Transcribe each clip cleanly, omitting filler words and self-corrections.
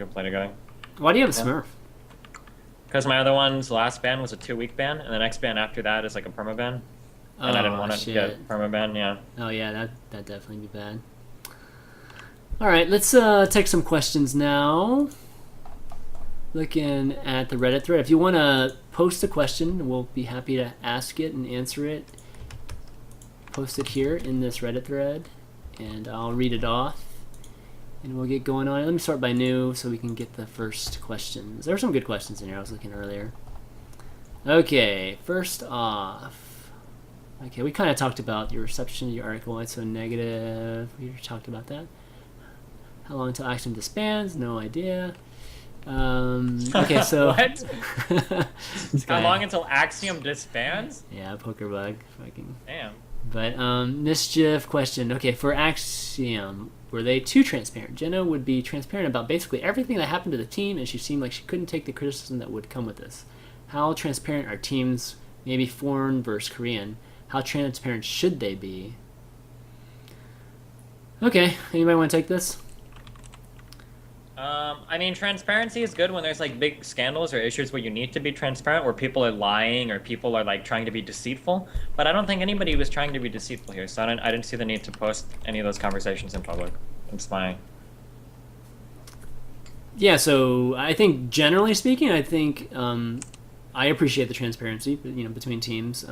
could play together. Why do you have a Smurf? Because my other one's last ban was a 2-week ban, and the next ban after that is like a perma ban. And I didn't want to get perma ban, yeah. Oh yeah, that'd definitely be bad. All right, let's take some questions now. Looking at the Reddit thread. If you want to post a question, we'll be happy to ask it and answer it. Post it here in this Reddit thread, and I'll read it off. And we'll get going on it. Let me start by new so we can get the first questions. There were some good questions in here. I was looking earlier. Okay, first off. Okay, we kind of talked about your reception of your article. Why it's so negative. We talked about that. How long until Axiom disbands? No idea. Okay, so... What? How long until Axiom disbands? Yeah, poker bug. Fucking... Damn. But, Mischief question. Okay, for Axiom, were they too transparent? Jenna would be transparent about basically everything that happened to the team, and she seemed like she couldn't take the criticism that would come with this. How transparent are teams, maybe foreign versus Korean? How transparent should they be? Okay, anybody want to take this? I mean, transparency is good when there's like big scandals or issues where you need to be transparent, where people are lying or people are like trying to be deceitful. But I don't think anybody was trying to be deceitful here, so I didn't see the need to post any of those conversations in public. It's my... Yeah, so I think generally speaking, I think I appreciate the transparency, between teams.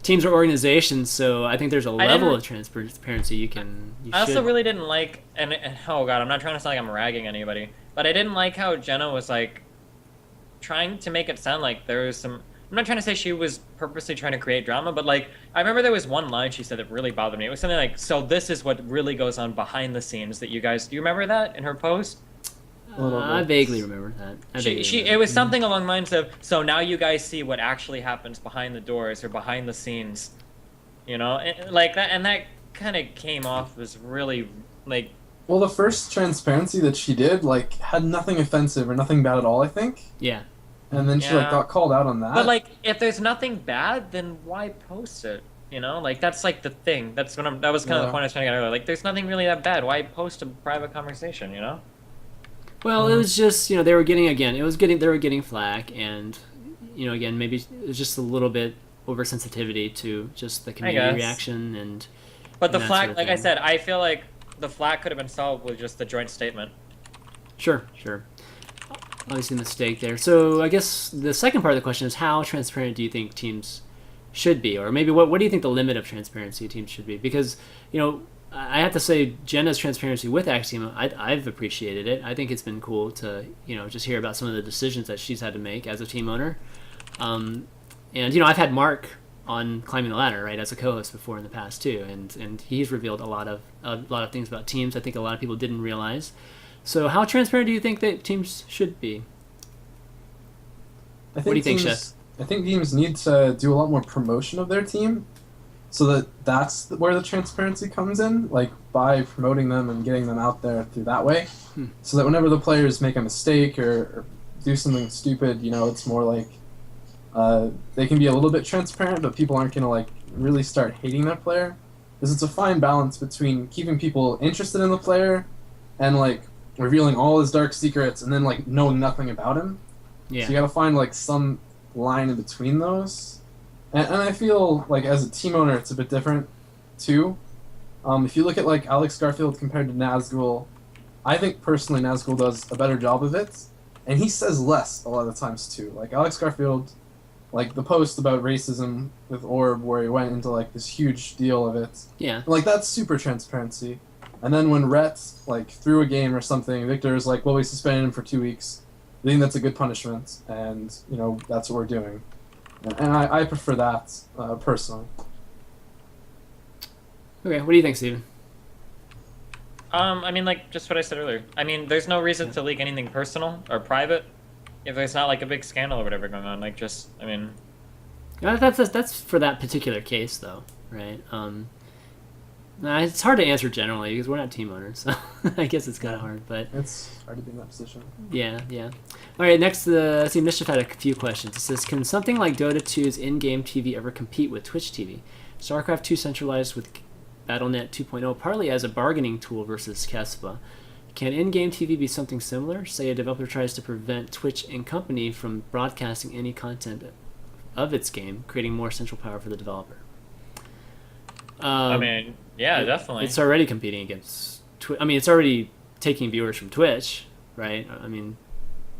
Teams are organizations, so I think there's a level of transparency you also really didn't like, and oh god, I'm not trying to sound like I'm ragging anybody, but I didn't like how Jenna was like trying to make it sound like there was some... I'm not trying to say she was purposely trying to create drama, but like I remember there was one line she said that really bothered me. It was something like, "So this is what really goes on behind the scenes that you guys..." Do you remember that in her post? I vaguely remember that. It was something along the lines of, "So now you guys see what actually happens behind the doors or behind the scenes," like that, and that kind of came off as really like. Well, the first transparency that she did like had nothing offensive or nothing bad at all, I think. Yeah. And then she like got called out on that. But like, if there's nothing bad, then why post it? Like that's like the thing. That was kind of the point I was trying to get earlier. Like, there's nothing really that bad. Why post a private conversation? Well, it was just they were getting flack, and again, maybe it was just a little bit oversensitivity to just the community reaction But the flack, like I said, I feel like the flack could have been solved with just the joint statement. Sure. Obviously, a mistake there. So I guess the second part of the question is, how transparent do you think teams should be, or maybe what do you think the limit of transparency teams should be? Because I have to say, Jenna's transparency with Axiom, I've appreciated it. I think it's been cool to, just hear about some of the decisions that she's had to make as a team owner. And, I've had Mark on Climbing the Ladder, right, as a co-host before in the past too, and he's revealed a lot of things about teams I think a lot of people didn't realize. So how transparent do you think that teams should be? What do you think, Sheth? I think teams need to do a lot more promotion of their team, so that's where the transparency comes in, like by promoting them and getting them out there through that way, so that whenever the players make a mistake or do something stupid, it's more like they can be a little bit transparent, but people aren't going to like really start hating their player, because it's a fine balance between keeping people interested in the player and like revealing all his dark secrets and then like knowing nothing about him. Yeah. So you got to find like some line in between those. And I feel like as a team owner, it's a bit different, too. If you look at like Alex Garfield compared to Nazgul, I think personally Nazgul does a better job of it, and he says less a lot of the times too. Like Alex Garfield, like the post about racism with Orb, where he went into like this huge deal of it. Yeah. Like that's super transparency. And then when Rhett like threw a game or something, Victor is like, "Well, we suspended him for 2 weeks. I think that's a good punishment, and that's what we're doing." And I prefer that, personally. Okay, what do you think, Steven? I mean, like, just what I said earlier. I mean, there's no reason to leak anything personal or private if there's not, like, a big scandal or whatever going on. Like, just, I mean... That's for that particular case, though, right? It's hard to answer generally, because we're not team owners, so I guess it's kind of hard, but... It's hard to be in that position. Yeah. All right, next, let's see, Mischief had a few questions. It says, can something like Dota 2's in-game TV ever compete with Twitch TV? StarCraft 2 centralized with BattleNet 2.0 partly as a bargaining tool versus Kespa. Can in-game TV be something similar? Say a developer tries to prevent Twitch and company from broadcasting any content of its game, creating more central power for the developer. I mean, yeah, definitely. It's already competing against Twitch. I mean, it's already taking viewers from Twitch, right? I mean,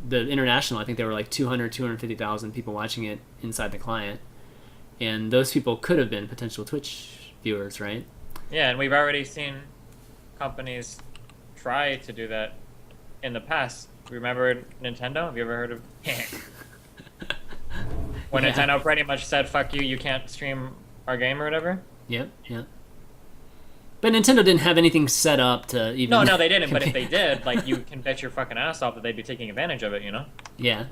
the international, I think there were like 250,000 people watching it inside the client. And those people could have been potential Twitch viewers, right? Yeah, and we've already seen companies try to do that in the past. Remember Nintendo? Have you ever heard of when Nintendo pretty much said, fuck you, you can't stream our game or whatever? Yep. But Nintendo didn't have anything set up to even... No, they didn't, but if they did, like, you can bet your fucking ass off that they'd be taking advantage of it, you know? Yeah.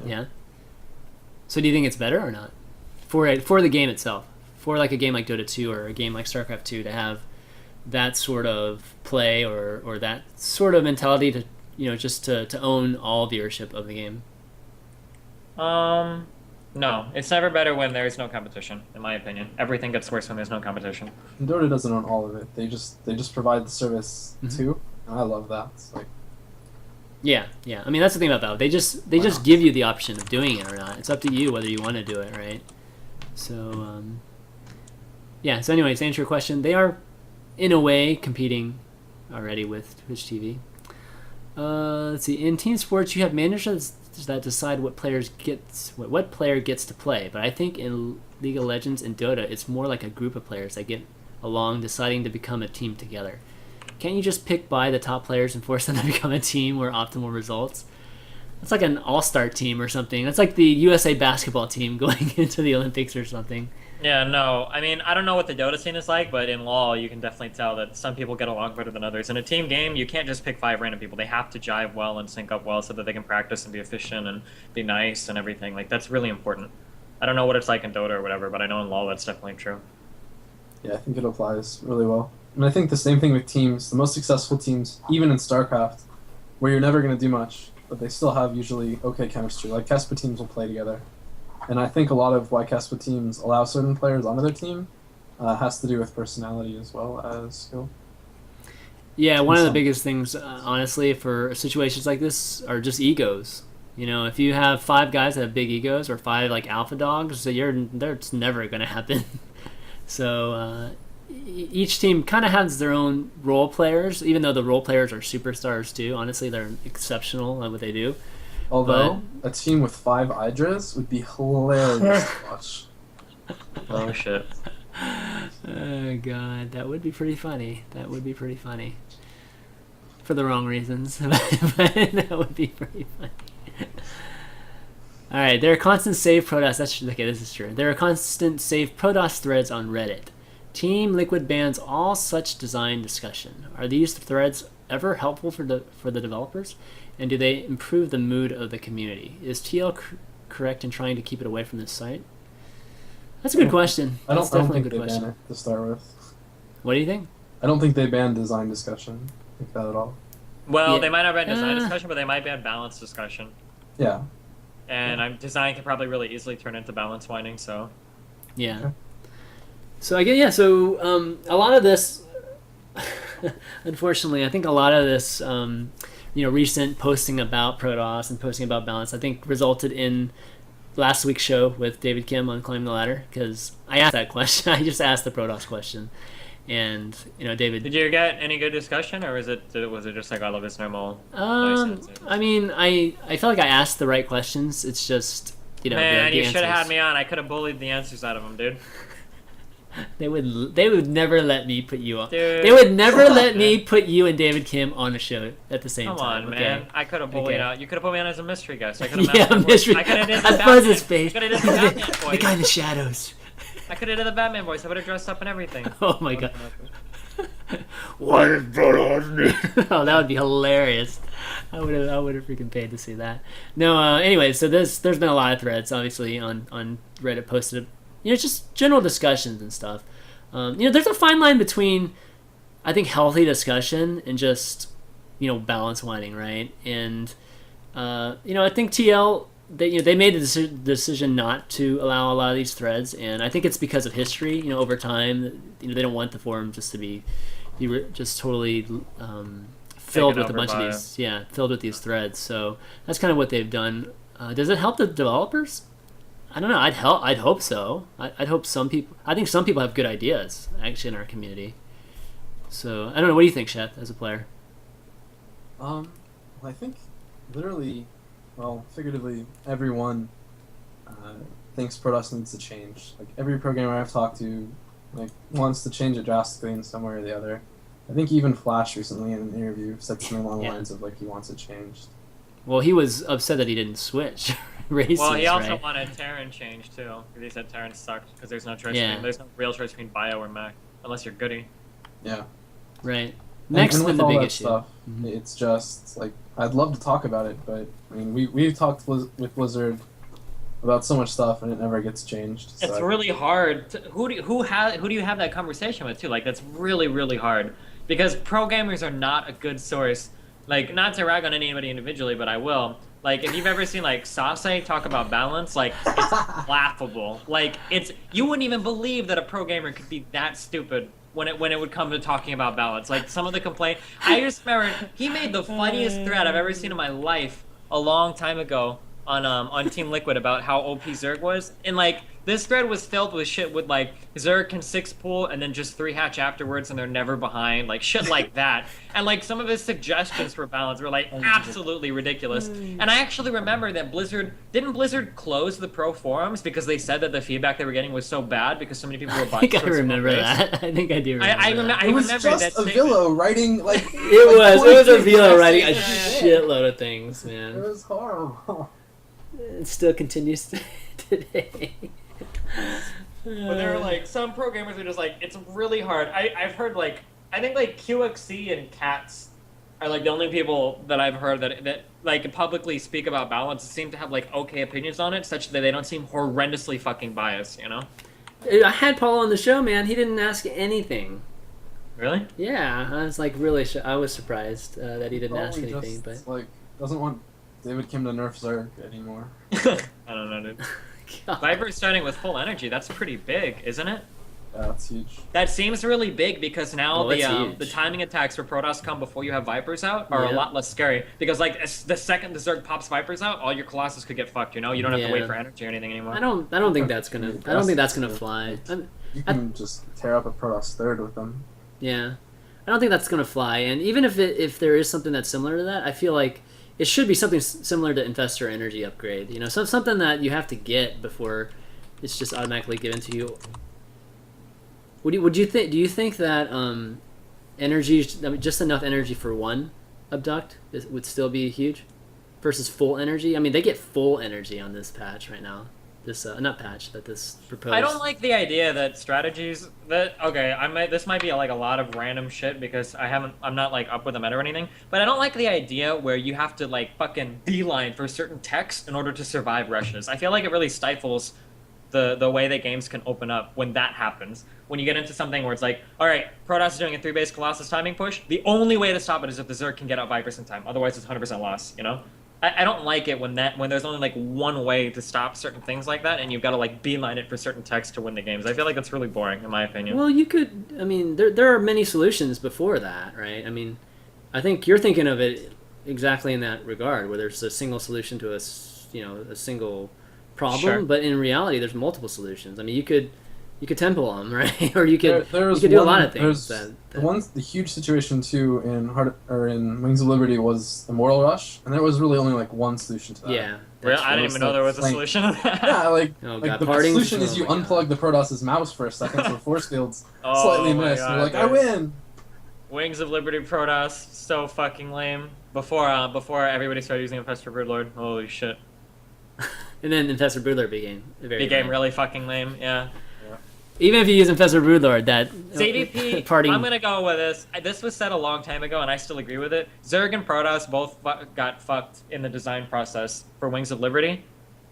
So do you think it's better or not? For the game itself? For like a game like Dota 2 or a game like StarCraft 2 to have that sort of play or that sort of mentality to, just to own all viewership of the game? No, it's never better when there's no competition, in my opinion. Everything gets worse when there's no competition. Dota doesn't own all of it. They just provide the service too, and I love that. It's like, yeah. I mean, that's the thing about that. They just give you the option of doing it or not. It's up to you whether you want to do it, right? So, yeah. So, anyways, to answer your question, they are, in a way, competing already with Twitch TV. Let's see. In team sports, you have managers that decide what player gets to play. But I think in League of Legends and Dota, it's more like a group of players that get along, deciding to become a team together. Can't you just pick by the top players and force them to become a team where optimal results? It's like an all-star team or something. It's like the USA basketball team going into the Olympics or something. Yeah, no. I mean, I don't know what the Dota scene is like, but in LoL, you can definitely tell that some people get along better than others. In a team game, you can't just pick 5 random people. They have to jive well and sync up well so that they can practice and be efficient and be nice and everything. Like, that's really important. I don't know what it's like in Dota or whatever, but I know in LoL that's definitely true. Yeah, I think it applies really well. And I think the same thing with teams. The most successful teams, even in StarCraft, where you're never going to do much, but they still have usually okay chemistry. Like, Kespa teams will play together. And I think a lot of why Kespa teams allow certain players onto their team has to do with personality as well as skill. Yeah, one of the biggest things, honestly, for situations like this are just egos. If you have 5 guys that have big egos or 5 like alpha dogs, that's never going to happen. So each team kind of has their own role players, even though the role players are superstars too. Honestly, they're exceptional at what they do. Although, a team with 5 Hydras would be hilarious to watch. Oh, shit. Oh, God. That would be pretty funny. For the wrong reasons. But that would be pretty funny. Alright, there are constant save Protoss. This is true. There are constant save Protoss threads on Reddit. Team Liquid bans all such design discussion. Are these threads ever helpful for the developers? And do they improve the mood of the community? Is TL correct in trying to keep it away from this site? That's a good question. I don't think they ban it to start with. What do you think? I don't think they ban design discussion like that at all. Well, they might not ban design discussion, but they might ban balance discussion. Yeah. And design can probably really easily turn into balance whining, so... Yeah. Okay. So, so a lot of this... Unfortunately, I think a lot of this... recent posting about Protoss and posting about balance, I think resulted in last week's show with David Kim on Climbing the Ladder, because I asked that question. I just asked the Protoss question, and David. Did you get any good discussion, or was it just like all of his normal? I mean, I felt like I asked the right questions. It's just man, you should have had me on. I could have bullied the answers out of him, dude. They would never let me put you on. Dude, they would never let me put you and David Kim on a show at the same time. Come on, man. I could have bullied out. You could have put me on as a mystery guest. I could have mystery. I could have did the I'd fuzz his face. I could have did the Batman voice. The guy in the shadows. I could have did the Batman voice. I would have dressed up and everything. Oh my god. What is Protoss? Oh, that would be hilarious. I would have freaking paid to see that. No, anyway, so there's been a lot of threads, obviously, on Reddit posted. Just general discussions and stuff. There's a fine line between, I think, healthy discussion and just, balance whining, right? And, I think TL, they made the decision not to allow a lot of these threads, and I think it's because of history. Over time, they don't want the forum just to be just totally filled taken with a over bunch of by- these, filled with these threads. So that's kind of what they've done. Does it help the developers? I don't know. I'd hope so. I'd hope some people. I think some people have good ideas actually in our community. So I don't know. What do you think, Sheth, as a player? I think literally, well, figuratively, everyone thinks Protoss needs to change. Like every programmer I've talked to, like wants to change it drastically in some way or the other. I think even Flash recently in an interview said something along the lines of like he wants it changed. Well, he was upset that he didn't switch races. Well, he also right? wanted Terran change too. Because he said Terran sucked because there's no choice. Yeah. There's no real choice between Bio or Mech unless you're Goody. Yeah. Right. And Next with been the all big that issue. stuff, Mhm. it's just like I'd love to talk about it, but I mean we talked with Blizzard about so much stuff and it never gets changed. So It's really hard. Who do you have that conversation with too? Like that's really hard because pro gamers are not a good source. Like not to rag on anybody individually, but I will. Like if you've ever seen like Sase talk about balance, like it's laughable. Like you wouldn't even believe that a pro gamer could be that stupid when it would come to talking about balance. Like some of the complaint, I just remember he made the funniest thread I've ever seen in my life a long time ago on Team Liquid about how OP Zerg was, and like this thread was filled with shit with like Zerg can 6 pool and then just 3 hatch afterwards and they're never behind, like shit like that. And like some of his suggestions for balance were like absolutely ridiculous. And I actually remember that Blizzard close the pro forums because they said that the feedback they were getting was so bad because so many people were I buying. think I remember that. I think I do remember that. it was remember just that a statement. Villa writing like It was a Vila writing a It shitload of things, man. was horrible. It still continues today. But there were like some programmers were just like it's really hard. I've heard like I think like QXC and Cats are like the only people that I've heard that like publicly speak about balance and seem to have like okay opinions on it, such that they don't seem horrendously fucking biased. You know? I had Paul on the show, man. He didn't ask anything. Really? Yeah, I was like really. I was surprised that he didn't ask Probably anything. just, But like doesn't want David Kim to nerf Zerg anymore. I don't know, dude. God. Viper starting with full energy. That's pretty big, isn't it? Yeah, that's huge. That seems really big because now Oh, that's huge. the timing attacks for Protoss come before you have Vipers out are a Yeah. lot less scary because like the second the Zerg pops Vipers out, all your Colossus could get fucked. You know, you don't have to Yeah. wait for energy or anything anymore. I don't think that's gonna. I don't think that's gonna fly. You can just tear up a Protoss third with them. Yeah, I don't think that's gonna fly. And even if there is something that's similar to that, I feel like it should be something similar to Infestor Energy Upgrade. You know, something that you have to get before it's just automatically given to you. Would you think? Do you think that energy, I mean, just enough energy for one abduct would still be huge versus full energy? I mean, they get full energy on this patch right now. This not patch, but this proposed. I don't like the idea that strategies that this might be like a lot of random shit because I'm not like up with the meta or anything, but I don't like the idea where you have to like fucking beeline for certain text in order to survive rushes. I feel like it really stifles the way that games can open up when that happens. When you get into something where it's like, all right, Protoss is doing a 3-base Colossus timing push, the only way to stop it is if the Zerg can get out Vipers in time. Otherwise, it's 100% loss, you know? I don't like it when there's only like one way to stop certain things like that, and you've got to like beeline it for certain text to win the games. I feel like that's really boring, in my opinion. Well, you could. I mean, there are many solutions before that, right? I mean, I think you're thinking of it exactly in that regard, where there's a single solution to a single problem, Sure. but in reality, there's multiple solutions. I mean, you could temple them, right? Or you could There was you could do a lot one- of things. there's the huge situation too in Wings of Liberty was Immortal Rush, and there was really only like one solution to that. Yeah. Really? I didn't was even know like there was a flank. solution to that. Yeah, like, Oh, like God, the parting- solution is oh you my God. unplug the Protoss's mouse for a second, so the force field's Oh slightly my missed. And God, you're like, I dude. win. Wings of Liberty Protoss, so fucking lame. Before everybody started using Infestor Broodlord, holy shit. And then Infestor Broodlord became Became really fucking lame, yeah. Even if you use Infestor Broodlord, that CDP, parting. I'm gonna go with this. This was said a long time ago, and I still agree with it. Zerg and Protoss both got fucked in the design process for Wings of Liberty.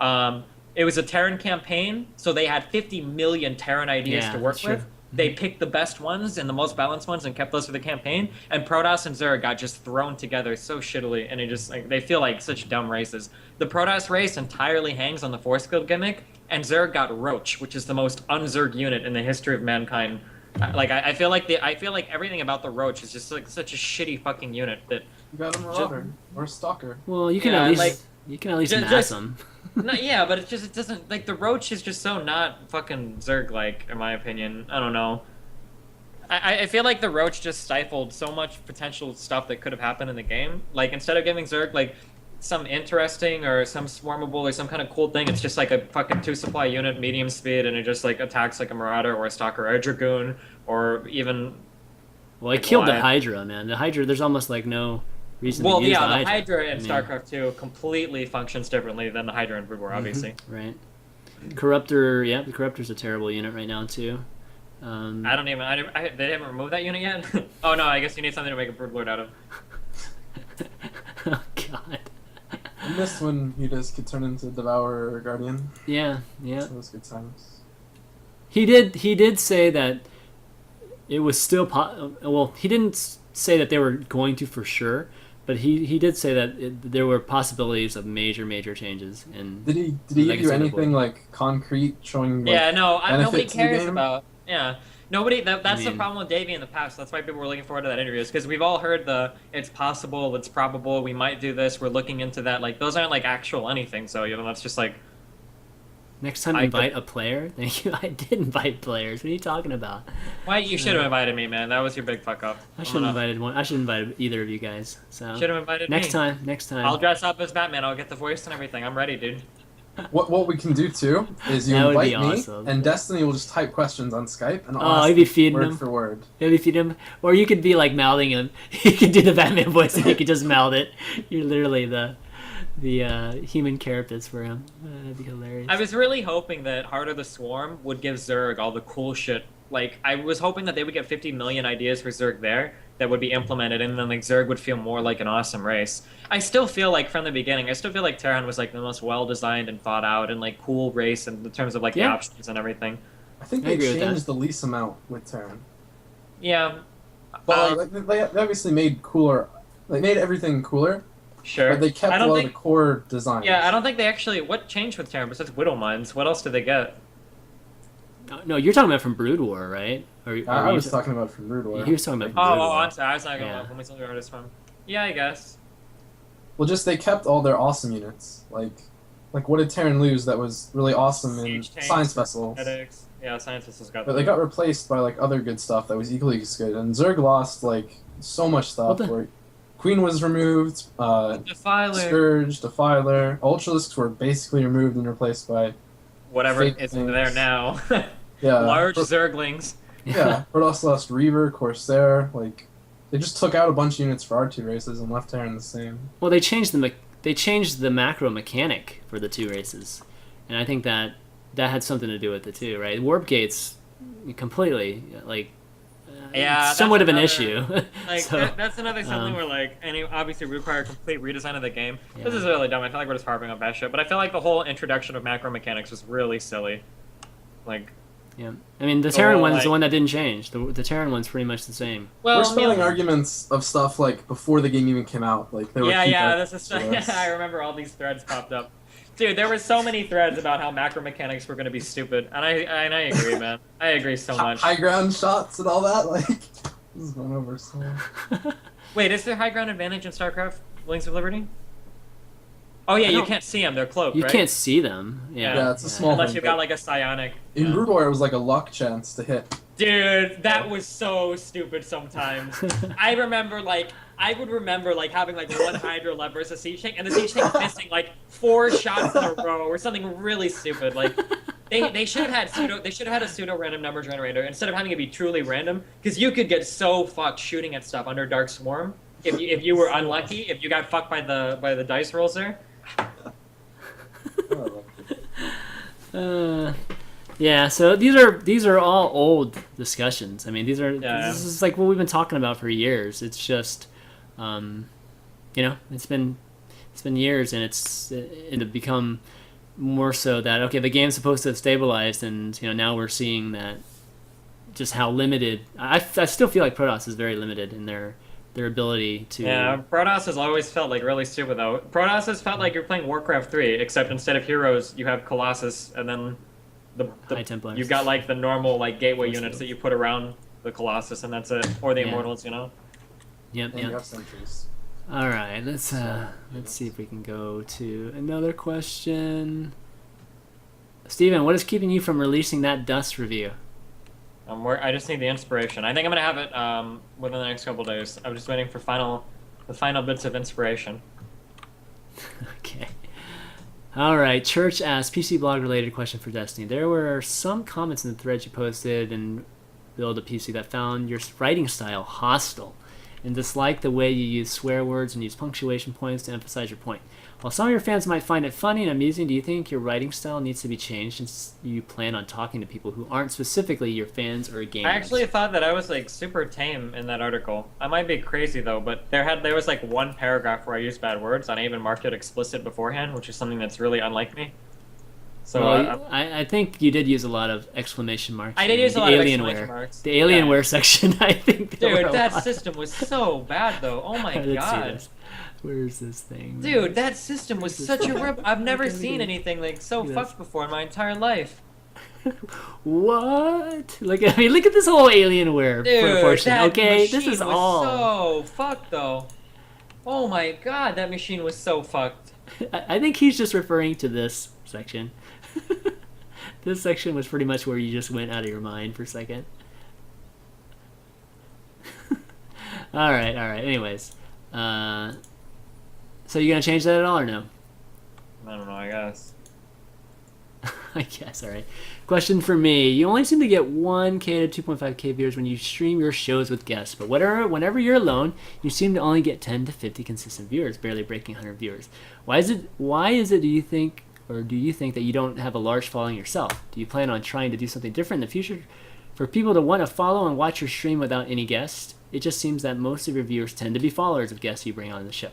It was a Terran campaign, so they had 50 million Terran ideas Yeah, to work that's true. with. They picked the best ones and the most balanced ones and kept those for the campaign. And Protoss and Zerg got just thrown together so shittily, and they feel like such dumb races. The Protoss race entirely hangs on the Force Guild gimmick, and Zerg got Roach, which is the most un-Zerg unit in the history of mankind. I feel like everything about the Roach is just like such a shitty fucking unit that. You got a Marauder or a Stalker. Well, you can Yeah, at least like, mass just- them. No, yeah, but it doesn't like the Roach is just so not fucking Zerg like in my opinion. I don't know. I feel like the Roach just stifled so much potential stuff that could have happened in the game. Like instead of giving Zerg like some interesting or some swarmable or some kind of cool thing, it's just like a fucking 2 supply unit, medium speed, and it just like attacks like a Marauder or a Stalker or a Dragoon or even. Well, it Like, killed the why? Hydra, man. The Hydra, there's almost like no reason Well, to use yeah, the the Hydra. Hydra in StarCraft 2 completely functions differently than the Hydra in Brood War, obviously. Right. Corruptor, yeah, the Corruptor's a terrible unit right now too. I don't even. They haven't removed that unit yet. Oh no, I guess you need something to make a Broodlord out of. Oh god. I missed when you just could turn into Devourer or Guardian. Yeah, yeah. That was good times. He did say that it was still well, he didn't say that they were going to for sure, but he did say that there were possibilities of major changes. And Did he give you Legacy of the anything Void. like concrete showing? Like, Yeah, no, nobody benefit to the cares game? about. Yeah, nobody. That's I the mean- problem with Davey in the past. That's why people were looking forward to that interview. Is because we've all heard it's possible, it's probable, we might do this. We're looking into that. Like those aren't like actual anything. So that's just like. next time invite a player. Thank you. I did invite players. What are you talking about? Why you should have invited me, man. That was your big fuck up. I should have invited one. I should have invited either of you guys. So Should have invited next me. time. I'll dress up as Batman. I'll get the voice and everything. I'm ready, dude. What we can do too is you That would be invite me, awesome. and Destiny will just type questions on Skype, and I'll Oh, ask you'd be them feeding word them? for word. Maybe feed him, or you could be like mouthing him. You could do the Batman voice, and you could just mouth it. You're literally the human carapace for him. That'd be hilarious. I was really hoping that Heart of the Swarm would give Zerg all the cool shit. Like, I was hoping that they would get 50 million ideas for Zerg there that would be implemented, and then like Zerg would feel more like an awesome race. I still feel like from the beginning, I still feel like Terran was like the most well-designed and thought out and like cool race in terms of like the Yeah. options and everything. I think I they agree with that. changed the least amount with Terran. Yeah. But like, they obviously made cooler. They made everything cooler, Sure. but they kept I a don't lot think. of the core designs. Yeah, I don't think they actually. What changed with Terran besides Widow Mines? What else did they get? No, you're talking about from Brood War, right? Or I you was talking about from Brood War. He was talking about from Oh, Brood War. I'm sorry. I was not going Yeah. to when we sold the artist from. Yeah, I guess. Well, just they kept all their awesome units. Like what did Terran lose that was really awesome in Siege tanks, Science Vessels? Headaches. Yeah, Science Vessels got. But they got replaced by like other good stuff that was equally as good. And Zerg lost like so much stuff. What the- Where Queen was removed. Defiler. Scourge, Defiler, Ultralisks were basically removed and replaced by Whatever fake is things. there now. yeah Large Pro- Zerglings. yeah. But also lost Reaver, Corsair. Like they just took out a bunch of units for our 2 races and left Terran the same. Well, they changed the macro mechanic for the 2 races, and I think that had something to do with it too, right? Warp gates completely like Yeah, somewhat of that's an another- issue. Like So, that's another something um, where like, and it obviously require a complete redesign of the game. This Yeah. is really dumb. I feel like we're just harping on that shit, but I feel like the whole introduction of macro mechanics was really silly. Like, yeah, I mean the Terran one's like- the one that didn't change. The Terran one's pretty much the same. well, We're spelling yeah, arguments of stuff like before the game even came out. Like they were yeah, keep yeah. up This is. to Yeah, us. I remember all these threads popped up. Dude, there were so many threads about how macro mechanics were going to be stupid, and I agree, man. I agree so much. High ground shots and all that. Like this is going over so much. Wait, is there high ground advantage in StarCraft: Wings of Liberty? Oh yeah, I you don't- can't see them; they're cloaked, You right? can't see them. Yeah, Yeah, it's a small Unless thing, you've but got like a psionic. in Yeah. Brood War, it was like a luck chance to hit. Dude, that was so stupid sometimes. I would remember like having like one Hydra left versus a siege tank, and the siege tank missing like 4 shots in a row or something really stupid. Like they should have had a pseudo random number generator instead of having it be truly random, because you could get so fucked shooting at stuff under Dark Swarm if you were unlucky, if you got fucked by the dice rolls there. Yeah, so these are all old discussions. I mean, Yeah. this is like what we've been talking about for years. It's just, it's been years, and it's become more so that okay, the game's supposed to have stabilized, and now we're seeing that just how limited. I still feel like Protoss is very limited in their ability to. Yeah, Protoss has always felt like really stupid though. Protoss has felt like you're playing Warcraft 3, except instead of heroes, you have Colossus, and then High Templars. you've got like the normal like gateway Force units field. that you put around the Colossus, and that's it, or the Yeah. Immortals, you know. Yep. And you Yep. have sentries. All right. Let's see if we can go to another question. Steven, what is keeping you from releasing that Dust review? I just need the inspiration. I think I'm gonna have it within the next couple days. I'm just waiting for the final bits of inspiration. Okay. All right. Church asks, PC blog related question for Destiny. There were some comments in the thread you posted and build a PC that found your writing style hostile and disliked the way you use swear words and use punctuation points to emphasize your point. While some of your fans might find it funny and amusing, do you think your writing style needs to be changed since you plan on talking to people who aren't specifically your fans or gamers? I actually thought that I was like super tame in that article. I might be crazy though, but there was like one paragraph where I used bad words, and I even marked it explicit beforehand, which is something that's really unlike me. So well, I think you did use a lot of exclamation marks. I did use a lot of exclamation marks. The Alienware section, I think. Dude, that system was so bad though. Oh my god. Where's this thing? Dude, that system was such a rip. I've never seen anything like so fucked before in my entire life. What? Like, I mean, look at this whole Alienware portion. That okay, this machine is was all so fucked though. Oh my god, that machine was so fucked. I think he's just referring to this section. This section was pretty much where you just went out of your mind for a second. All right. Anyways, so you gonna change that at all or no? I don't know, I guess. I guess, all right. Question for me. You only seem to get 1K to 2.5K viewers when you stream your shows with guests, but whenever you're alone, you seem to only get 10 to 50 consistent viewers, barely breaking 100 viewers. Why is it, do you think that you don't have a large following yourself? Do you plan on trying to do something different in the future for people to want to follow and watch your stream without any guests? It just seems that most of your viewers tend to be followers of guests you bring on the show.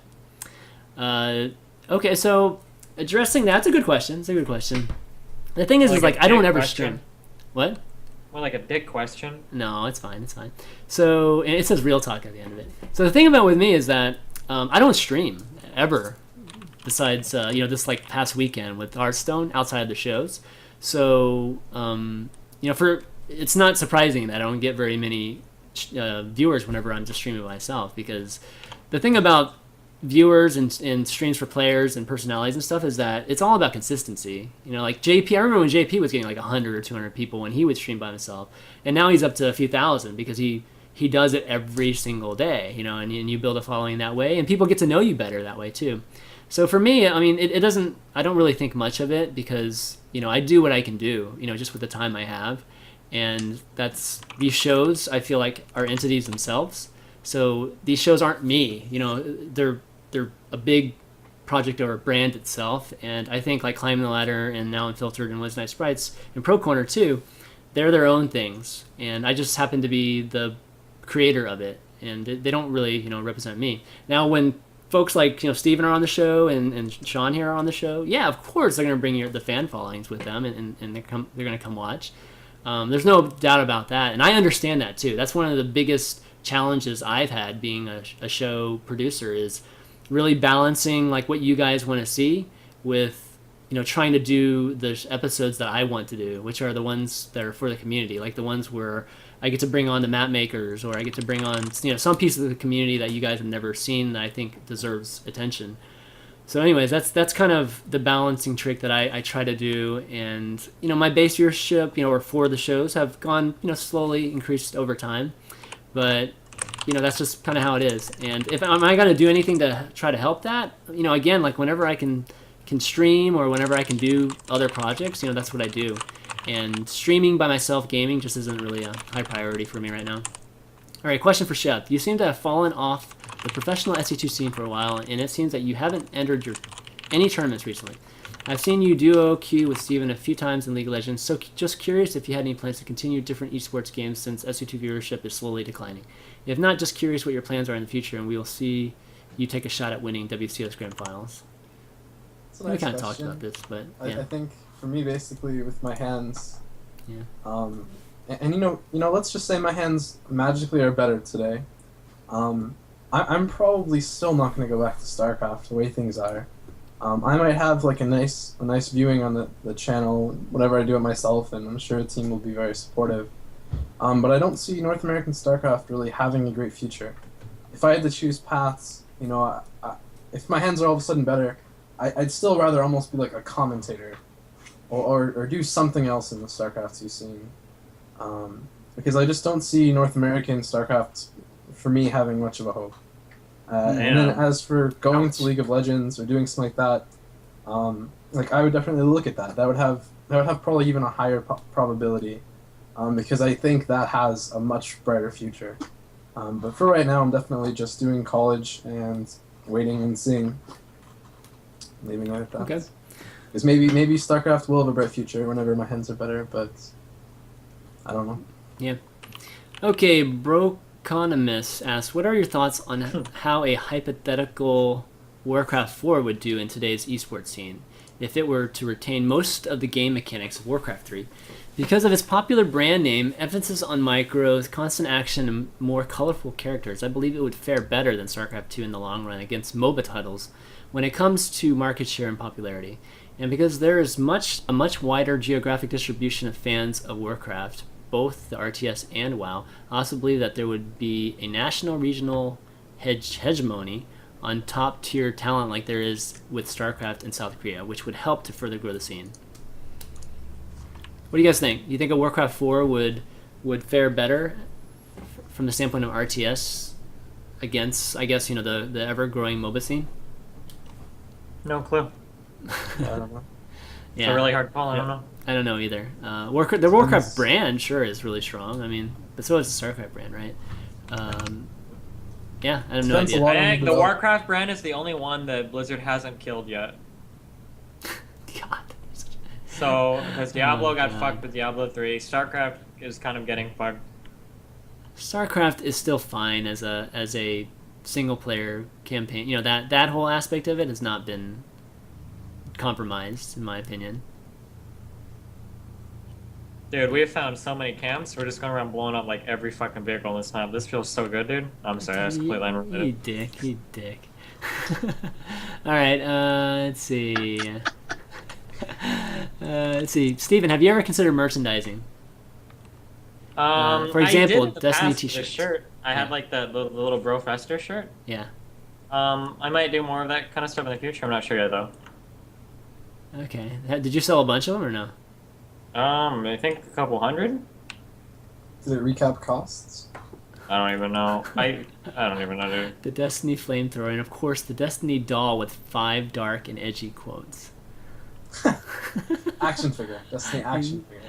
Okay, so addressing that's a good question. It's a good question. The thing is like I don't ever stream. What? More like a dick question. No, it's fine. It's fine. So and it says real talk at the end of it. So the thing about with me is that I don't stream ever, besides this like past weekend with Hearthstone outside of the shows. So it's not surprising that I don't get very many viewers whenever I'm just streaming by myself, because the thing about viewers and streams for players and personalities and stuff is that it's all about consistency. Like JP, I remember when JP was getting like 100 or 200 people when he would stream by himself, and now he's up to a few thousand because he does it every single day, and you build a following that way, and people get to know you better that way too. So for me, I mean, I don't really think much of it because, I do what I can do, just with the time I have. And these shows, I feel like, are entities themselves. So these shows aren't me, they're a big project or a brand itself. And I think like Climbing the Ladder and now Unfiltered and Wednesday Night Sprites and Pro Corner too, they're their own things. And I just happen to be the creator of it. And they don't really, represent me. Now when folks like Steven are on the show and Sean here are on the show, yeah, of course they're going to bring the fan followings with them, and they're going to come watch. There's no doubt about that, and I understand that too. That's one of the biggest challenges I've had being a show producer, is really balancing like what you guys want to see with trying to do the episodes that I want to do, which are the ones that are for the community, like the ones where I get to bring on the map makers, or I get to bring on some piece of the community that you guys have never seen that I think deserves attention. So anyways, that's kind of the balancing trick that I try to do. And my base viewership or for the shows have gone slowly increased over time, but that's just kind of how it is. And am I going to do anything to try to help that, again, like whenever I can stream or whenever I can do other projects, that's what I do. And streaming by myself, gaming, just isn't really a high priority for me right now. All right, question for Shep. You seem to have fallen off the professional SE2 scene for a while, and it seems that you haven't entered any tournaments recently. I've seen you duo queue with Steven a few times in League of Legends, so just curious if you had any plans to continue different esports games since SE2 viewership is slowly declining. If not, just curious what your plans are in the future, and we will see you take a shot at winning WCS Grand Finals. Nice we kind of question. talked about this, but yeah. I think for me, basically, with my hands, yeah. And let's just say my hands magically are better today. I'm probably still not going to go back to StarCraft the way things are. I might have like a nice viewing on the channel whenever I do it myself, and I'm sure the team will be very supportive. But I don't see North American StarCraft really having a great future. If I had to choose paths, if my hands are all of a sudden better, I'd still rather almost be like a commentator, or do something else in the StarCraft 2 scene. Because I just don't see North American StarCraft, for me, having much of a hope. And then as for going to League of Legends or doing something like that, I would definitely look at that. That would have probably even a higher probability, because I think that has a much brighter future. But for right now, I'm definitely just doing college and waiting and seeing. Leaving it at that. Okay. Because maybe StarCraft will have a bright future whenever my hands are better, but I don't know. Yeah. Okay, Broconomus asks, what are your thoughts on how a hypothetical Warcraft 4 would do in today's esports scene if it were to retain most of the game mechanics of Warcraft 3? Because of its popular brand name, emphasis on micros, constant action, and more colorful characters, I believe it would fare better than StarCraft 2 in the long run against MOBA titles when it comes to market share and popularity. And because there is a much wider geographic distribution of fans of Warcraft, both the RTS and WoW, I also believe that there would be a national regional hegemony on top-tier talent like there is with StarCraft in South Korea, which would help to further grow the scene. What do you guys think? Do you think a Warcraft 4 would fare better from the standpoint of RTS against, I guess, the ever-growing MOBA scene? No clue. I don't know. It's a really hard call. I don't know. I don't know either. The Warcraft brand sure is really strong. I mean, but so is the StarCraft brand, right? Yeah, I have no idea. I think the Warcraft brand is the only one that Blizzard hasn't killed yet. God. So, because Diablo got fucked with Diablo 3, StarCraft is kind of getting fucked. StarCraft is still fine as a single player campaign. That whole aspect of it has not been compromised, in my opinion. Dude, we have found so many camps. We're just going around blowing up like every fucking vehicle on this map. This feels so good, dude. I'm sorry, that's completely unrelated. You dick. Alright, let's see. Steven, have you ever considered merchandising? For example, I did Destiny t-shirts. Shirt. I had like the little Bro Fester shirt. Yeah. I might do more of that kind of stuff in the future. I'm not sure yet, though. Okay. Did you sell a bunch of them or no? I think a couple hundred. Did it recap costs? I don't even know. I don't even know, dude. The Destiny flamethrower, and of course the Destiny doll with 5 dark and edgy quotes. Action figure. Destiny action figure.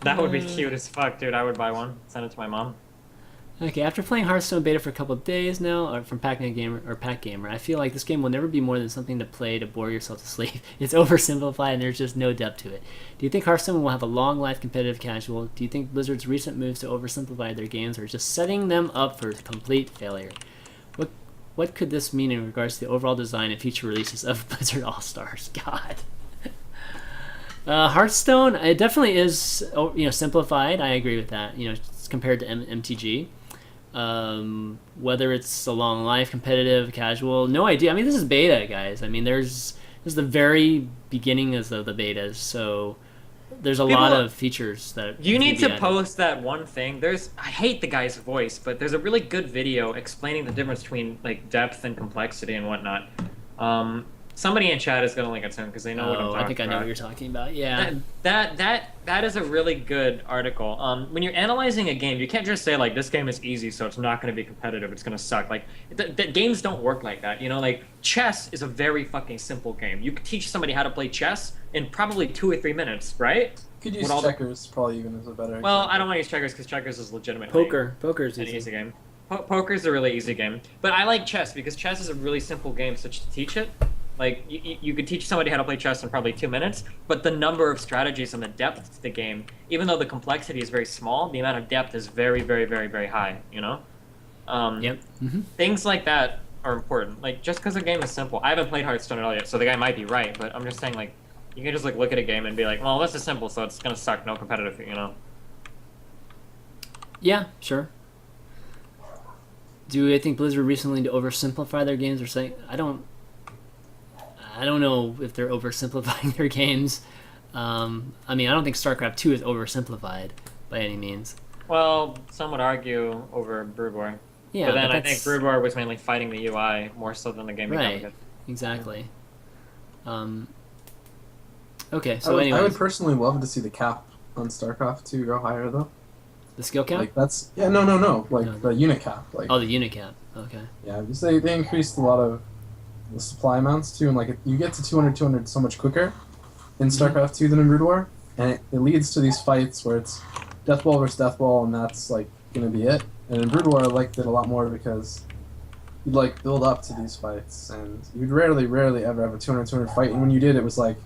That would be cute as fuck, dude. I would buy one. Send it to my mom. Okay, after playing Hearthstone beta for a couple of days now, from Pack Gamer, I feel like this game will never be more than something to play to bore yourself to sleep. It's oversimplified and there's just no depth to it. Do you think Hearthstone will have a long life competitive casual? Do you think Blizzard's recent moves to oversimplify their games are just setting them up for complete failure? What could this mean in regards to the overall design and future releases of Blizzard All-Stars? God. Hearthstone, it definitely is, simplified. I agree with that. Compared to MTG. Whether it's a long life, competitive, casual, no idea. I mean, this is beta, guys. I mean, this is the very beginning of the betas, so there's a lot of features that you need to post that one thing. I hate the guy's voice, but there's a really good video explaining the difference between like depth and complexity and whatnot. Somebody in chat is gonna link it soon because they know what I'm talking about. I think I know what you're talking about. Yeah. That is a really good article. When you're analyzing a game, you can't just say like this game is easy, so it's not going to be competitive. It's going to suck. Like the games don't work like that. Like chess is a very fucking simple game. You could teach somebody how to play chess in probably 2 or 3 minutes, right? Could use checkers probably even as a better. Well, example. I don't want to use checkers because checkers is legitimately Poker's an easy game. Poker's a really easy game, but I like chess because chess is a really simple game. So to teach it. Like, you could teach somebody how to play chess in probably 2 minutes, but the number of strategies and the depth to the game, even though the complexity is very small, the amount of depth is very, very, very, very high, Yep. Mm-hmm. Things like that are important. Like, just because a game is simple. I haven't played Hearthstone at all yet, so the guy might be right, but I'm just saying, like, you can just, like, look at a game and be like, well, this is simple, so it's gonna suck, no competitive, Yeah, sure. Do you think Blizzard recently to oversimplify their games or saying... I don't know if they're oversimplifying their games. I mean, I don't think StarCraft 2 is oversimplified by any means. Well, some would argue over Brood War. Yeah, But then I think that's Brood War was mainly fighting the UI more so than the game right. mechanic. Exactly. Okay, I so would anyways, personally love to see the cap on StarCraft 2 go higher though. the skill count. Like that's no. Like No. the unit cap. Like Oh, the unit cap. Okay. yeah, just they increased a lot of the supply amounts too, and like you get to 200 so much quicker in StarCraft 2 than in Brood War, and it leads to these fights where it's Death Ball versus Death Ball, and that's like gonna be it. And in Brood War, I liked it a lot more because you'd like build up to these fights, and you'd rarely ever have a 200 fight, and when you did, it was like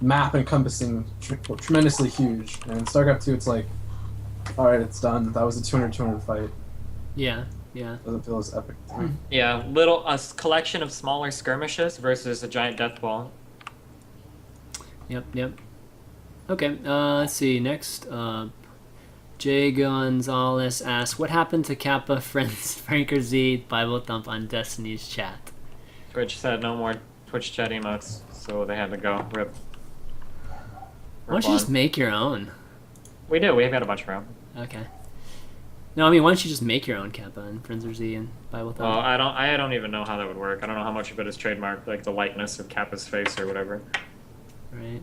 map encompassing, tremendously huge. And in StarCraft 2, it's like, all right, it's done. That was a 200 fight. Yeah. Yeah. Doesn't feel as epic to me. Yeah, a collection of smaller skirmishes versus a giant death ball. Yep. Okay. Let's see. Next, Jay Gonzalez asks, "What happened to Kappa Friends Franker Z Bible Thump on Destiny's chat?" Twitch said no more Twitch chat emotes, so they had to go. Rip. Why don't you just make your own? We do. We've got a bunch of them. Okay. No, I mean, why don't you just make your own Kappa and Friends Z and Bible Thump? Well, I don't even know how that would work. I don't know how much of it is trademarked, like the likeness of Kappa's face or whatever. Right.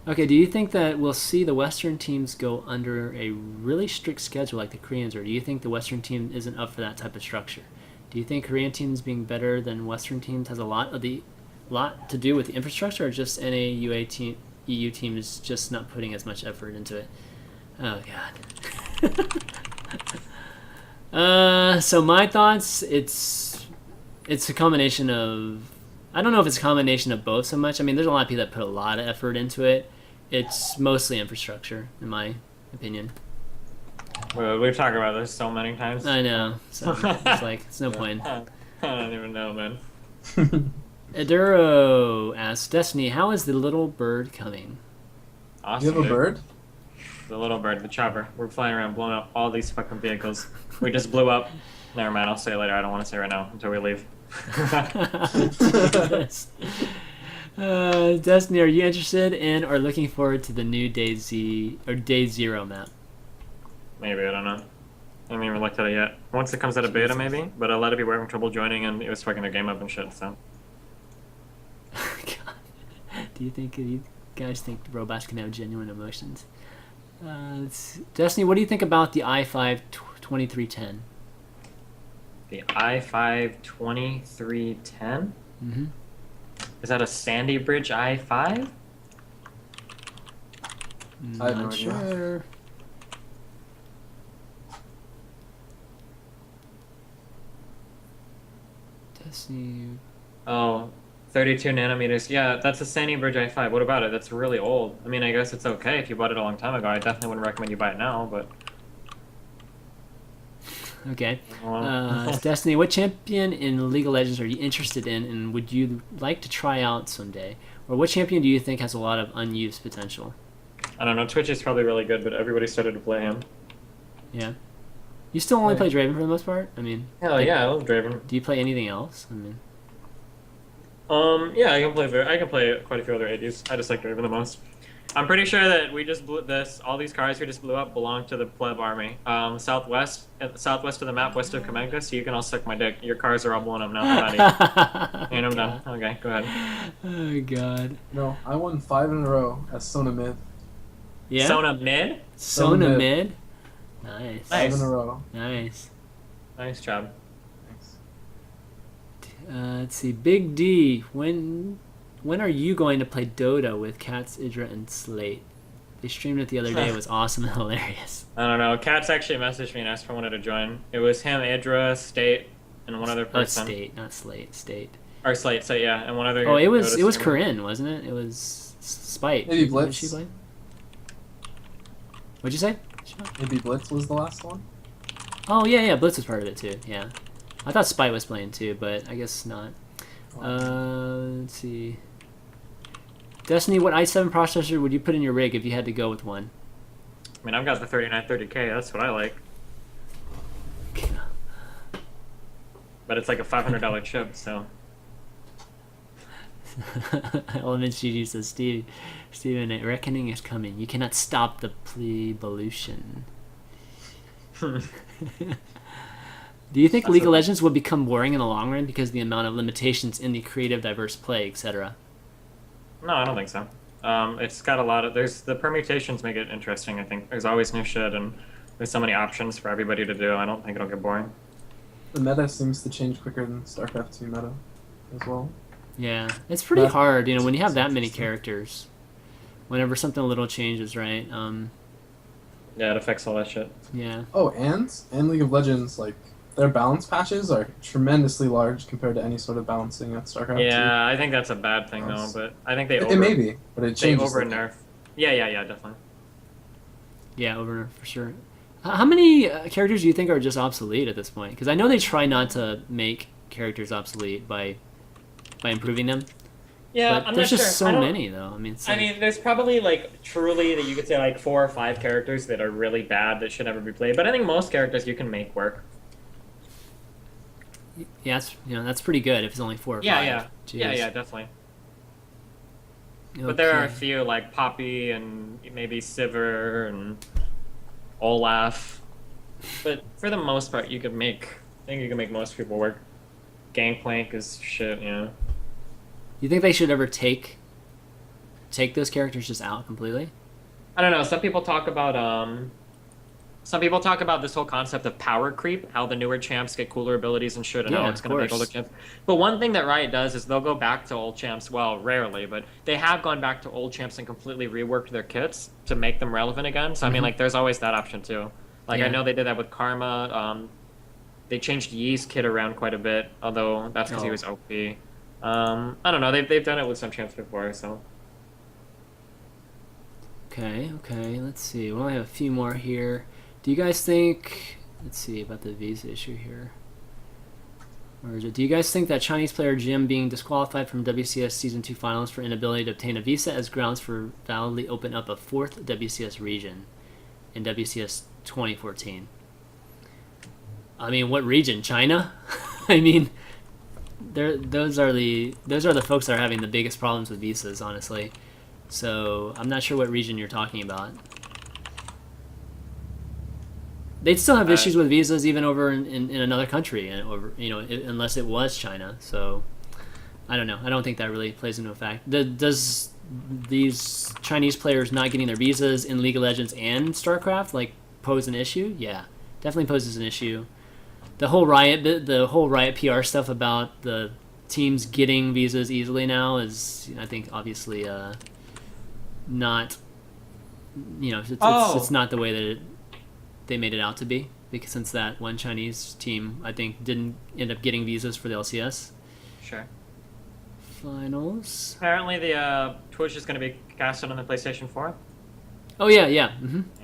Okay, do you think that we'll see the Western teams go under a really strict schedule like the Koreans, or do you think the Western team isn't up for that type of structure? Do you think Korean teams being better than Western teams has a lot to do with the infrastructure, or just NA team, EU teams just not putting as much effort into it? Oh God. So my thoughts, it's a combination of, I don't know if it's a combination of both so much. I mean, there's a lot of people that put a lot of effort into it. It's mostly infrastructure, in my opinion. Well, we've talked about this so many times. I know. So it's like, it's no point. I don't even know, man. Aduro asks, Destiny, how is the little bird coming? Awesome. You have a dude. bird? The little bird, the chopper. We're flying around, blowing up all these fucking vehicles. We just blew up. Never mind. I'll say it later. I don't want to say it right now until we leave. Destiny, are you interested in or looking forward to the new Day Zero map? Maybe, I don't know. I haven't even looked at it yet. Once it comes out of beta, maybe. But a lot of people were having trouble joining, and it was fucking their game up and shit. So. God. Do you guys think robots can have genuine emotions? Destiny, what do you think about the i5 2310? The i5 2310? Mm-hmm. Is that a Sandy Bridge i5? I have no Not idea. sure. Destiny. Oh, 32 nanometers. Yeah, that's a Sandy Bridge i5. What about it? That's really old. I mean, I guess it's okay if you bought it a long time ago. I definitely wouldn't recommend you buy it now, but... Okay. Destiny, what champion in League of Legends are you interested in and would you like to try out someday? Or what champion do you think has a lot of unused potential? I don't know. Twitch is probably really good, but everybody started to play him. Yeah. You still only play Draven for the most part? I mean... Hell yeah, I love Draven. Do you play anything else? I mean... Yeah, I can play quite a few other ADs. I just like Draven the most. I'm pretty sure that we just blew all these cars we just blew up belong to the pleb army. Southwest of the map, west of Kamega, so you can all suck my dick. Your cars are all blown up now. I'm out. And I'm done. Okay, go ahead. Oh god. No, I won 5 in a row as Sona Mid. Yeah? Sona mid? Sona mid? Nice. 5 in a row. Nice. Nice job. Thanks. Let's see. Big D, when are you going to play Dota with Katz, Idra, and Slate? They streamed it the other day. It was awesome and hilarious. I don't know. Katz actually messaged me and asked if I wanted to join. It was him, Idra, State, and one other person. Oh, State, not Slate. State. Or Slate, so yeah, and one other. Oh, it was Dota streamer. Corinne, wasn't it? It was Spite. Maybe What did Blitz. she play? What'd you say? Maybe Blitz was the last one? Oh, yeah, Blitz was part of it too, yeah. I thought Spite was playing too, but I guess not. Let's see. Destiny, what i7 processor would you put in your rig if you had to go with one? I mean, I've got the 3930K, that's what I like. But it's like a $500 chip, so... Elements GG says, Steven, a reckoning is coming. You cannot stop the plevolution. Do you think That's League of okay. Legends will become boring in the long run because of the amount of limitations in the creative, diverse play, etc.? No, I don't think so. It's got a lot of there's the permutations make it interesting. I think there's always new shit and there's so many options for everybody to do. I don't think it'll get boring. The meta seems to change quicker than StarCraft 2 meta as well. Yeah, it's pretty That- hard, when you have that many interesting. characters. Whenever something a little changes, right? Yeah, it affects all that shit. Yeah. Oh, and League of Legends, like their balance patches are tremendously large compared to any sort of balancing at StarCraft 2. Yeah, I think that's a bad thing though, Yes. but I think they It may be, but it they changes. over like that. nerf. Yeah, definitely. Yeah, over for sure. How many characters do you think are just obsolete at this point? Because I know they try not to make characters obsolete by improving them. Yeah, But I'm there's not just sure. so many, though. I mean, it's I like, mean, there's probably like truly that you could say like 4 or 5 characters that are really bad that should never be played. But I think most characters you can make work. yeah, that's pretty good if it's only 4 or 5. Yeah, Jeez. definitely. But there are a Okay. few like Poppy and maybe Sivir and Olaf. But for the most part, I think you can make most people work. Gangplank is shit, You think they should ever take those characters just out completely? I don't know. Some people talk about this whole concept of power creep, how the newer champs get cooler abilities and shit, and how Yeah, it's of going to make older course. champs. But one thing that Riot does is they'll go back to old champs. Well, rarely, but they have gone back to old champs and completely reworked their kits to make them relevant again. So I mean, like, there's always that option too. Like I Yeah. know they did that with Karma. They changed Yi's kit around quite a bit, although that's because he Oh. was OP. I don't know. They've done it with some champs before, so. Okay, let's see. We only have a few more here. Do you guys think... Let's see about the visa issue here. Where is it? Do you guys think that Chinese player Jim being disqualified from WCS Season 2 finals for inability to obtain a visa as grounds for validly open up a 4th WCS region in WCS 2014? I mean, what region? China? I mean, those are the folks that are having the biggest problems with visas, honestly. So I'm not sure what region you're talking about. They'd still have issues with visas even over in another country, and over unless it was China. So I don't know. I don't think that really plays into effect. Does these Chinese players not getting their visas in League of Legends and StarCraft like pose an issue? Yeah, definitely poses an issue. The whole Riot PR stuff about the teams getting visas easily now is, I think, obviously not. It's not the way that they made it out to be, because since that one Chinese team, I think, didn't end up getting visas for the LCS Sure. finals. Apparently, the Twitch is going to be casted on the PlayStation 4. Oh yeah.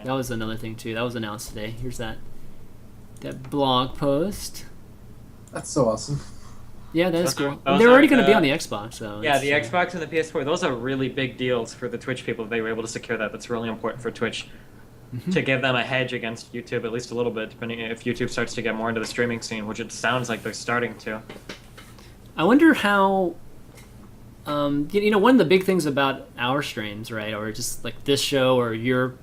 That was another thing too. That was announced today. Here's that blog post. That's so awesome. Yeah, that is Those are- cool. those They're are already going to be the- on the Xbox, so Yeah, it's, the Xbox and the PS4, those are really big deals for the Twitch people if they were able to secure that. That's really important for Twitch to give them a hedge against YouTube, at least a little bit, depending if YouTube starts to get more into the streaming scene, which it sounds like they're starting to. I wonder how. One of the big things about our streams, right, or just like this show or your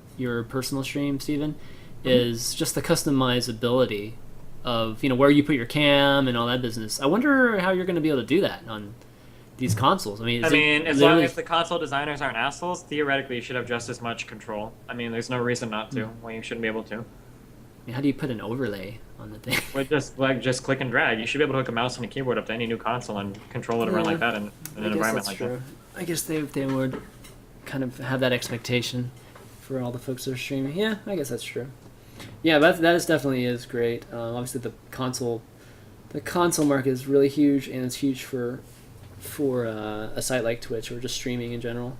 personal stream, Steven, is just the customizability of where you put your cam and all that business. I wonder how you're going to be able to do that on these consoles. I mean, As long as the console designers aren't assholes, theoretically you should have just as much control. I mean, there's no reason not to. Why you shouldn't be able to. how do you put an overlay on the thing? With just click and drag. You should be able to hook a mouse and a keyboard up to any new console and control it to run like that in an environment like that. I guess they would kind of have that expectation for all the folks that are streaming. Yeah, I guess that's true. Yeah, that definitely is great. Obviously, the console market is really huge, and it's huge for a site like Twitch or just streaming in general.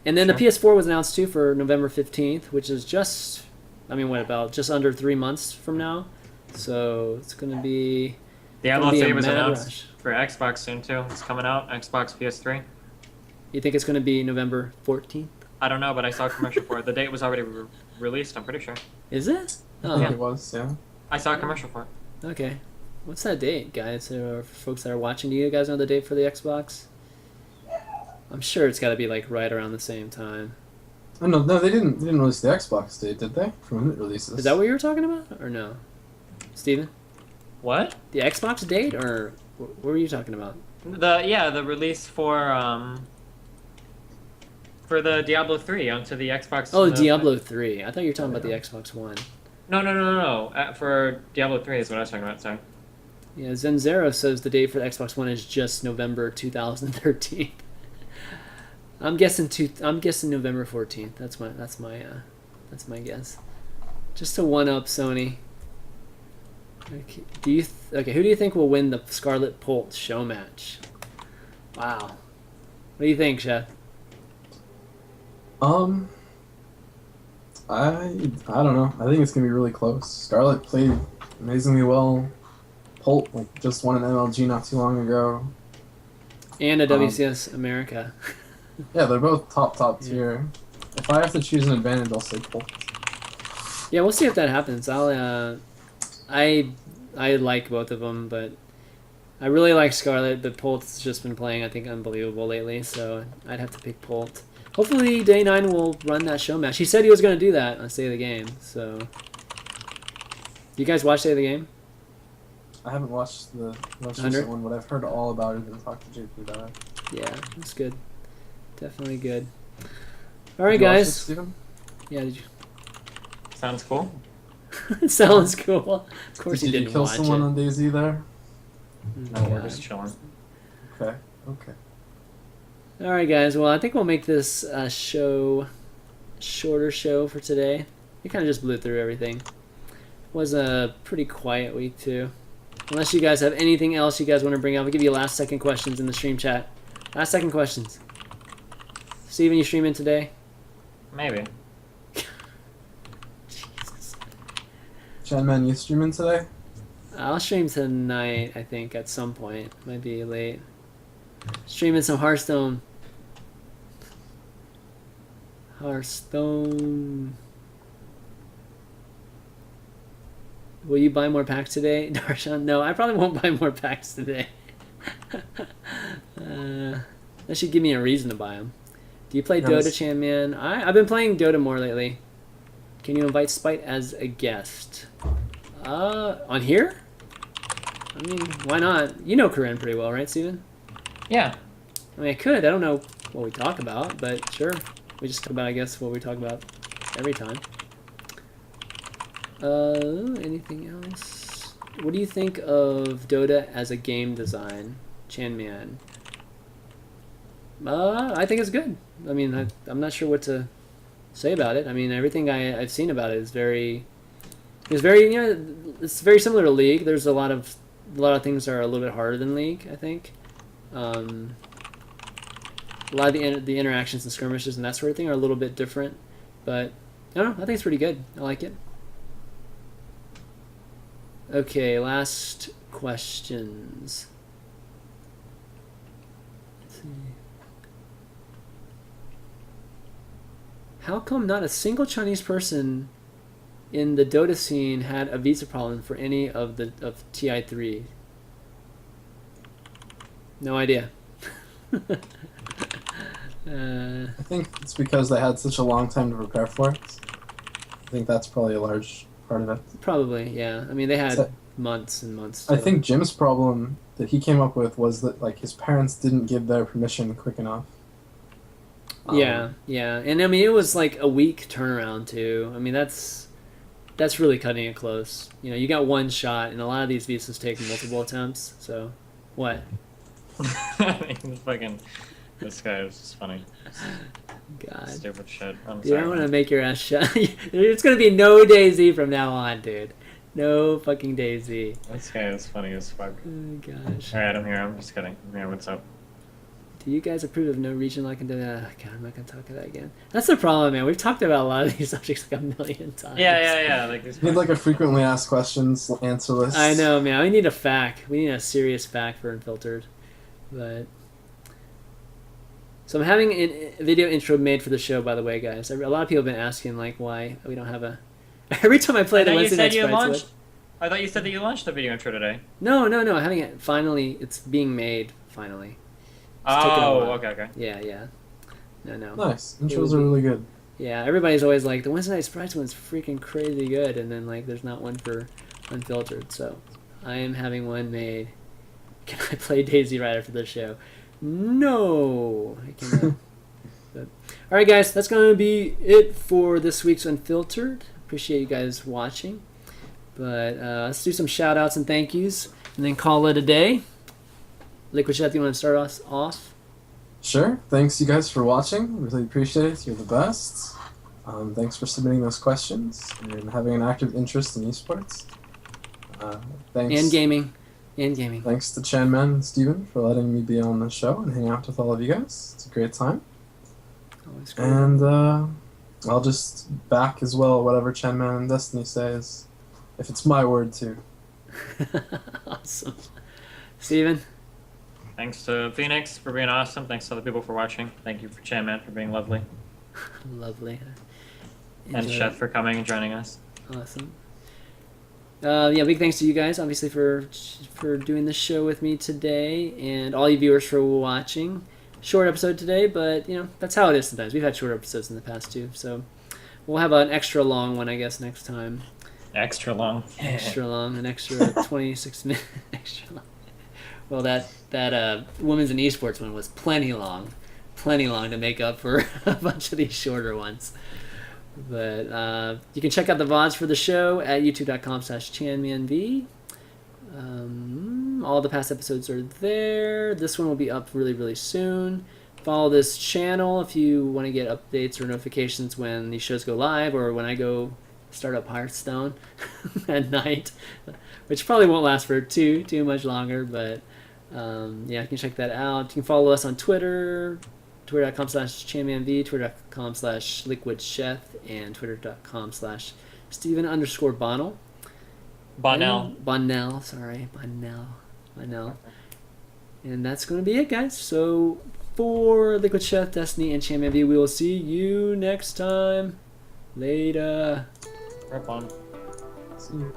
And then the PS4 was announced too for November 15th, which is just under 3 months from now. So it's going to be Diablo be a 3 was mad announced rush. for Xbox soon too. It's coming out, Xbox PS3. You think it's going to be November 14th? I don't know, but I saw a commercial for it. The date was already released, I'm pretty sure. Is it? I Oh, think it was, yeah. I saw a commercial for it. okay. What's that date, guys? For folks that are watching, do you guys know the date for the Xbox? I'm sure it's got to be like right around the same time. Oh, no, no, they didn't. They didn't release the Xbox date, did they? For when it releases. Is that what you were talking about, or no, Steven? What? The Xbox date, or what were you talking about? The release for the Diablo 3 onto the Xbox. Oh, Diablo 3. I thought you were talking about the Yeah. Xbox One. No. For Diablo 3 is what I was talking about. Sorry. Yeah, Zenzero says the date for the Xbox One is just November 2013. I'm guessing November 14th. That's my guess. Just to one up Sony. Okay, who do you think will win the Scarlet Pulse show match? Wow. What do you think, Chef? I don't know. I think it's gonna be really close. Scarlet played amazingly well. Holt just won an MLG not too long ago. And a WCS America. Yeah, they're both top tier. If I have to choose an advantage, I'll say Holt. Yeah, we'll see if that happens. I like both of them, but I really like Scarlet, but Polt's just been playing, I think, unbelievable lately, so I'd have to pick Polt. Hopefully Day 9 will run that show match. He said he was going to do that on State of the Game, so... You guys watch State of the Game? I haven't watched the most recent one, but I've heard all about it and talked to JP about it. Yeah, it's good. Definitely good. Alright, Did you watch guys. it, Steven? Yeah, did you... Sounds cool. It sounds cool. Of course Did he you didn't kill watch someone it. on DayZ there? No, we're God. just chilling. Okay. Alright, guys. Well, I think we'll make this shorter show for today. We kind of just blew through everything. Was a pretty quiet week, too. Unless you guys have anything else you guys want to bring up, I'll give you last second questions in the stream chat. Last second questions. Steven, you streaming today? Maybe. Jesus. ChanManV, you streaming today? I'll stream tonight, I think, at some point. Might be late. Streaming some Hearthstone. Hearthstone. Will you buy more packs today, Darshan? No, I probably won't buy more packs today. That should give me a reason to buy them. Do you play Dota, ChanMan? I've been playing Dota more lately. Can you invite Spite as a guest? On here? I mean, why not? You know Corinne pretty well, right, Steven? Yeah. I mean, I could. I don't know what we talk about, but sure. We just talk about, I guess, what we talk about every time. Anything else? What do you think of Dota as a game design, ChanMan? I think it's good. I mean, I'm not sure what to say about it. I mean, everything I've seen about it is very, you know, it's very similar to League. There's a lot of things that are a little bit harder than League, I think. A lot of the interactions and skirmishes and that sort of thing are a little bit different, but I don't know. I think it's pretty good. I like it. Okay, last questions. Let's see. How come not a single Chinese person in the Dota scene had a visa problem for any of TI3? No idea. I think it's because they had such a long time to prepare for it. I think that's probably a large part of it. Probably, yeah. I mean, they had months and months. I think Jim's problem that he came up with was that his parents didn't give their permission quick enough. Yeah, and I mean it was like a week turnaround too. I mean that's really cutting it close. You know, you got one shot, and a lot of these visas take multiple attempts. So, what? This guy is just funny. God. Stupid shit. I'm Dude, sorry. I want to make your ass shut. It's gonna be no DayZ from now on, dude. No fucking DayZ. This guy is funny as fuck. Oh gosh. Alright, I'm here. I'm just kidding. Yeah, what's up? Do you guys approve of no region like in God, I'm not gonna talk about that again. That's the problem, man. We've talked about a lot of these subjects like a million times. Yeah. Like these. We need a frequently asked questions answer list. I know, man. We need a FAQ. We need a serious FAQ for Unfiltered. But so I'm having a video intro made for the show, by the way, guys. A lot of people have been asking why we don't have a. Every time I play the Wednesday Night Sprites. I thought you said that you launched the video intro today. No. I'm having it finally. It's being made finally. Oh, okay. Yeah. No. Nice. Intros are really good. Yeah, everybody's always like, the Wednesday Night Sprites one's freaking crazy good, and then like there's not one for Unfiltered. So I am having one made. Can I play Daisy right after the show? No, I cannot. But, all right, guys, that's going to be it for this week's Unfiltered. Appreciate you guys watching. But let's do some shout outs and thank yous, and then call it a day. LiquidSheth, you want to start us off? Sure. Thanks, you guys, for watching. Really appreciate it. You're the best. Thanks for submitting those questions and having an active interest in esports. Thanks. And gaming. And gaming. Thanks to ChanManV and Steven for letting me be on the show and hang out with all of you guys. It's a great time. Always great. And I'll just back as well whatever ChanManV and Destiny says, if it's my word too. Awesome. Steven? Thanks to Phoenix for being awesome. Thanks to other people for watching. Thank you for ChanManV for being lovely. Lovely. And Enjoy. Chef for coming and joining us. Awesome. Yeah, big thanks to you guys, obviously, for doing this show with me today, and all you viewers for watching. Short episode today, but you know that's how it is sometimes. We've had short episodes in the past too, so we'll have an extra long one, I guess, next time. Extra long. Extra long, an extra 26 minutes. Extra long. Well, that women's and esports one was plenty long to make up for a bunch of these shorter ones. But you can check out the VODs for the show at youtube.com/ChanManV. All the past episodes are there. This one will be up really, really soon. Follow this channel if you want to get updates or notifications when these shows go live or when I go start up Hearthstone at night, which probably won't last for too much longer, but yeah, you can check that out. You can follow us on Twitter, twitter.com/ChanManV, twitter.com/LiquidSheth, and twitter.com/Steven_Bonnell. Bonnell. Sorry, Bonnell. And that's going to be it, guys. So for LiquidSheth, Destiny, and ChanManV, we will see you next time. Later. Rip on. See you.